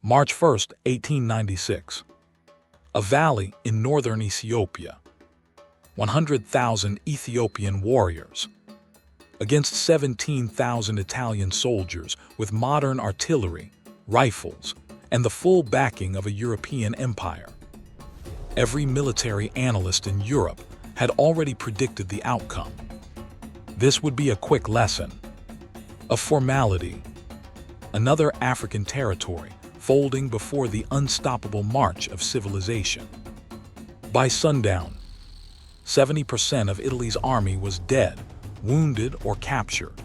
March 1, 1896. A valley in northern Ethiopia. 100,000 Ethiopian warriors against 17,000 Italian soldiers with modern artillery, rifles, and the full backing of a European empire. Every military analyst in Europe had already predicted the outcome. This would be a quick lesson. A formality. Another African territory folding before the unstoppable march of civilization. By sundown, 70% of Italy's army was dead, wounded, or captured.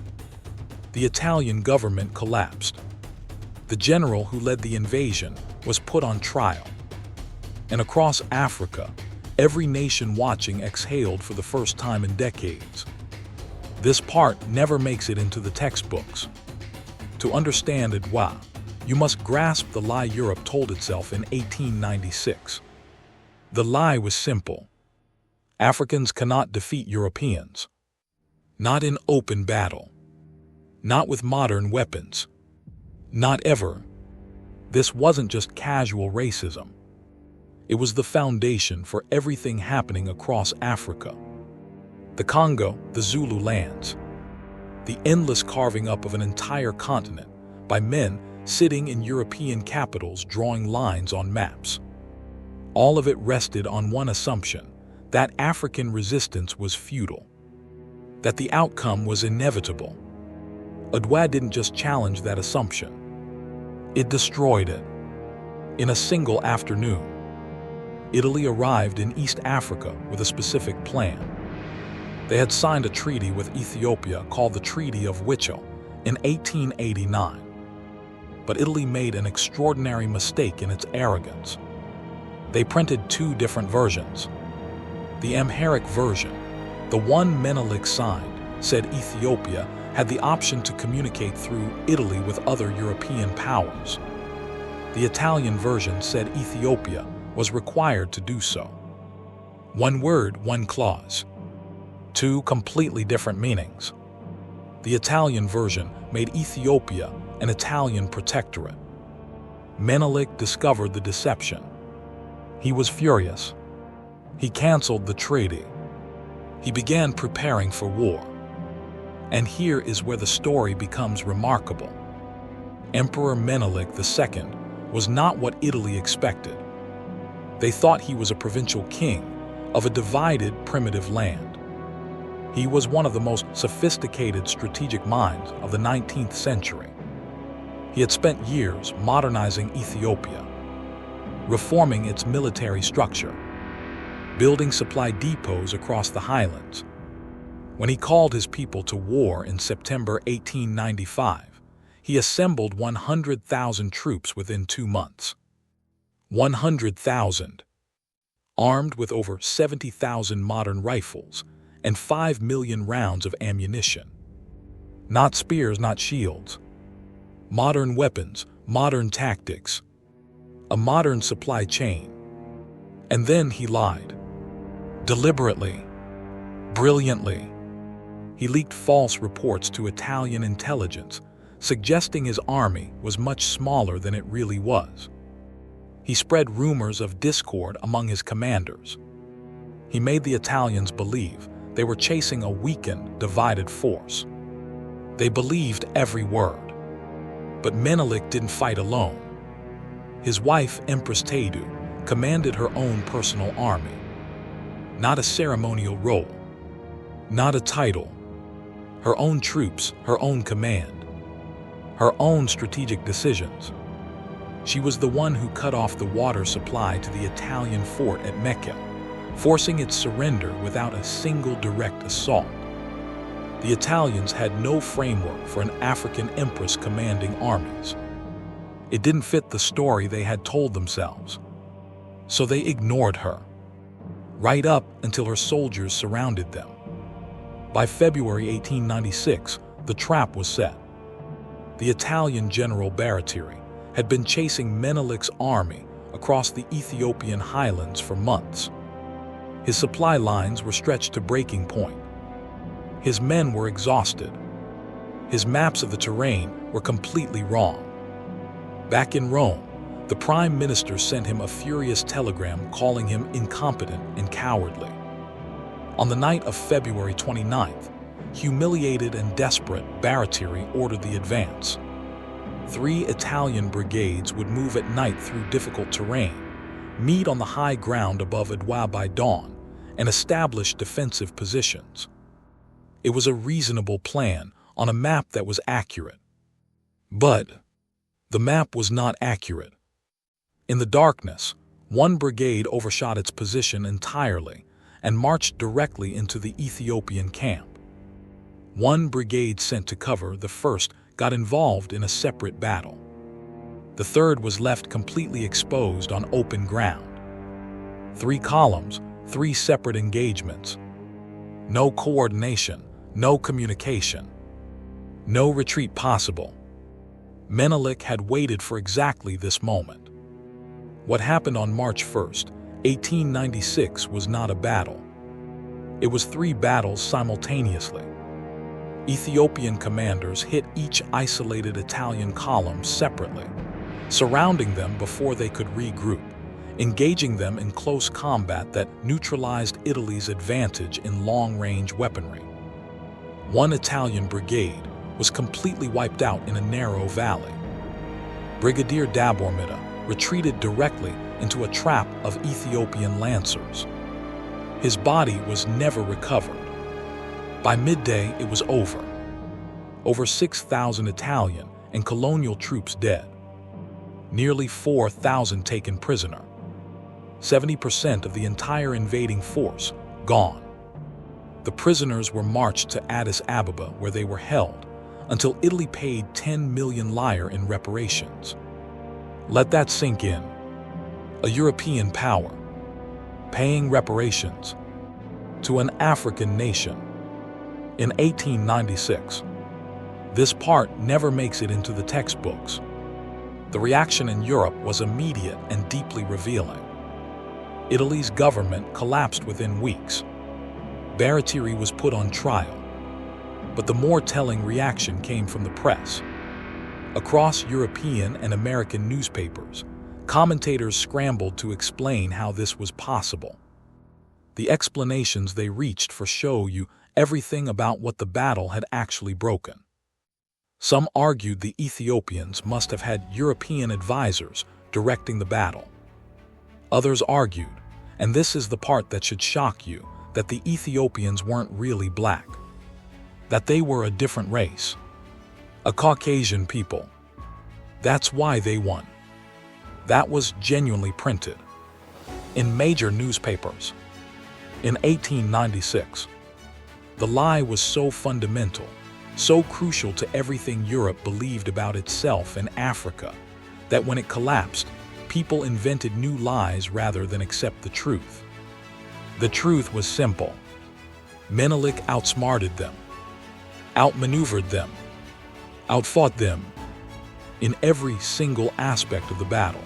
The Italian government collapsed. The general who led the invasion was put on trial. And across Africa, every nation watching exhaled for the first time in decades. This part never makes it into the textbooks. To understand Adwa, you must grasp the lie Europe told itself in 1896. The lie was simple. Africans cannot defeat Europeans. Not in open battle. Not with modern weapons. Not ever. This wasn't just casual racism. It was the foundation for everything happening across Africa. The Congo, the Zulu lands. The endless carving up of an entire continent by men sitting in European capitals drawing lines on maps. All of it rested on one assumption, that African resistance was futile, that the outcome was inevitable. Adwa didn't just challenge that assumption. It destroyed it. In a single afternoon, Italy arrived in East Africa with a specific plan. They had signed a treaty with Ethiopia called the Treaty of Wichale in 1889. But Italy made an extraordinary mistake in its arrogance. They printed two different versions. The Amharic version, the one Menelik signed, said Ethiopia had the option to communicate through Italy with other European powers. The Italian version said Ethiopia was required to do so. One word, one clause. Two completely different meanings. The Italian version made Ethiopia an Italian protectorate. Menelik discovered the deception. He was furious. He canceled the treaty. He began preparing for war. And here is where the story becomes remarkable. Emperor Menelik II was not what Italy expected. They thought he was a provincial king of a divided, primitive land. He was one of the most sophisticated strategic minds of the 19th century. He had spent years modernizing Ethiopia, reforming its military structure, building supply depots across the highlands. When he called his people to war in September 1895, he assembled 100,000 troops within 2 months. 100,000, armed with over 70,000 modern rifles and 5 million rounds of ammunition. Not spears, not shields. Modern weapons, modern tactics, a modern supply chain. And then he lied. Deliberately, brilliantly. He leaked false reports to Italian intelligence, suggesting his army was much smaller than it really was. He spread rumors of discord among his commanders. He made the Italians believe they were chasing a weakened, divided force. They believed every word. But Menelik didn't fight alone. His wife, Empress Taytu, commanded her own personal army. Not a ceremonial role. Not a title. Her own troops, her own command. Her own strategic decisions. She was the one who cut off the water supply to the Italian fort at Mecca, forcing its surrender without a single direct assault. The Italians had no framework for an African empress commanding armies. It didn't fit the story they had told themselves. So they ignored her, right up until her soldiers surrounded them. By February 1896, the trap was set. The Italian general Baratieri had been chasing Menelik's army across the Ethiopian highlands for months. His supply lines were stretched to breaking point. His men were exhausted. His maps of the terrain were completely wrong. Back in Rome, The Prime Minister sent him a furious telegram calling him incompetent and cowardly. On the night of February 29th, humiliated and desperate, Baratieri ordered the advance. 3 Italian brigades would move at night through difficult terrain, meet on the high ground above Adwa by dawn, and establish defensive positions. It was a reasonable plan on a map that was accurate. But the map was not accurate. In the darkness, one brigade overshot its position entirely and marched directly into the Ethiopian camp. One brigade sent to cover the first got involved in a separate battle. The third was left completely exposed on open ground. 3 columns, 3 separate engagements. No coordination, no communication. No retreat possible. Menelik had waited for exactly this moment. What happened on March 1st, 1896 was not a battle. It was 3 battles simultaneously. Ethiopian commanders hit each isolated Italian column separately, surrounding them before they could regroup, engaging them in close combat that neutralized Italy's advantage in long-range weaponry. One Italian brigade was completely wiped out in a narrow valley. Brigadier Dabormida retreated directly into a trap of Ethiopian lancers. His body was never recovered. By midday, it was over. Over 6,000 Italian and colonial troops dead. Nearly 4,000 taken prisoner. 70% of the entire invading force gone. The prisoners were marched to Addis Ababa, where they were held until Italy paid 10 million lire in reparations. Let that sink in. A European power paying reparations to an African nation in 1896. This part never makes it into the textbooks. The reaction in Europe was immediate and deeply revealing. Italy's government collapsed within weeks. Baratieri was put on trial. But the more telling reaction came from the press. Across European and American newspapers, commentators scrambled to explain how this was possible. The explanations they reached for show you everything about what the battle had actually broken. Some argued the Ethiopians must have had European advisors directing the battle. Others argued, and this is the part that should shock you, that the Ethiopians weren't really black. That they were a different race. A Caucasian people. That's why they won. That was genuinely printed in major newspapers. In 1896, the lie was so fundamental, so crucial to everything Europe believed about itself and Africa, that when it collapsed, people invented new lies rather than accept the truth. The truth was simple. Menelik outsmarted them, outmaneuvered them, outfought them in every single aspect of the battle.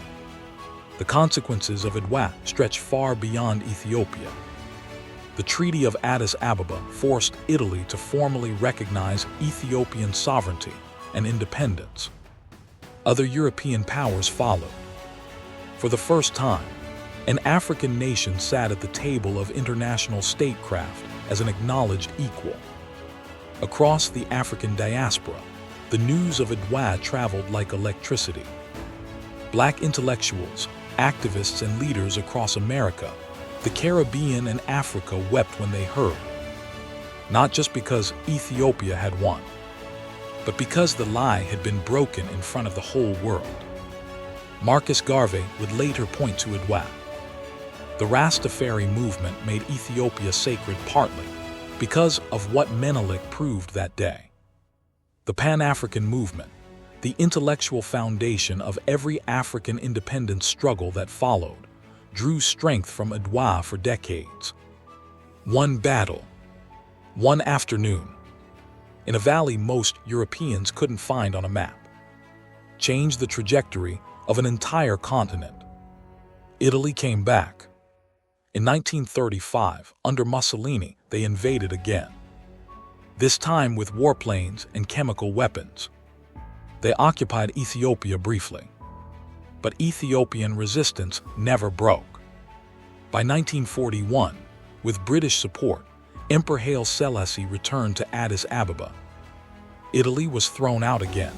The consequences of Adwa stretch far beyond Ethiopia. The Treaty of Addis Ababa forced Italy to formally recognize Ethiopian sovereignty and independence. Other European powers followed. For the first time, an African nation sat at the table of international statecraft as an acknowledged equal. Across the African diaspora, the news of Adwa traveled like electricity. Black intellectuals, activists, and leaders across America, the Caribbean, and Africa wept when they heard. Not just because Ethiopia had won, but because the lie had been broken in front of the whole world. Marcus Garvey would later point to Adwa. The Rastafari movement made Ethiopia sacred partly because of what Menelik proved that day. The Pan-African movement, the intellectual foundation of every African independence struggle that followed, drew strength from Adwa for decades. One battle, one afternoon, in a valley most Europeans couldn't find on a map, changed the trajectory of an entire continent. Italy came back. In 1935, under Mussolini, they invaded again. This time with warplanes and chemical weapons. They occupied Ethiopia briefly. but Ethiopian resistance never broke. By 1941, with British support, Emperor Haile Selassie returned to Addis Ababa. Italy was thrown out again.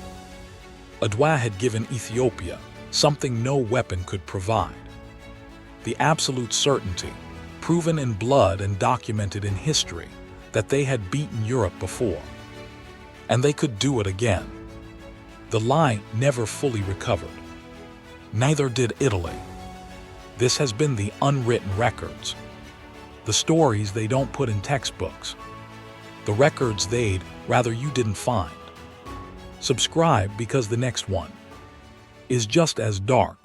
Adwa had given Ethiopia something no weapon could provide: the absolute certainty, proven in blood and documented in history, that they had beaten Europe before. And they could do it again. The lie never fully recovered. Neither did Italy. This has been the unwritten records. The stories they don't put in textbooks. The records they'd rather you didn't find. Subscribe, because the next one is just as dark.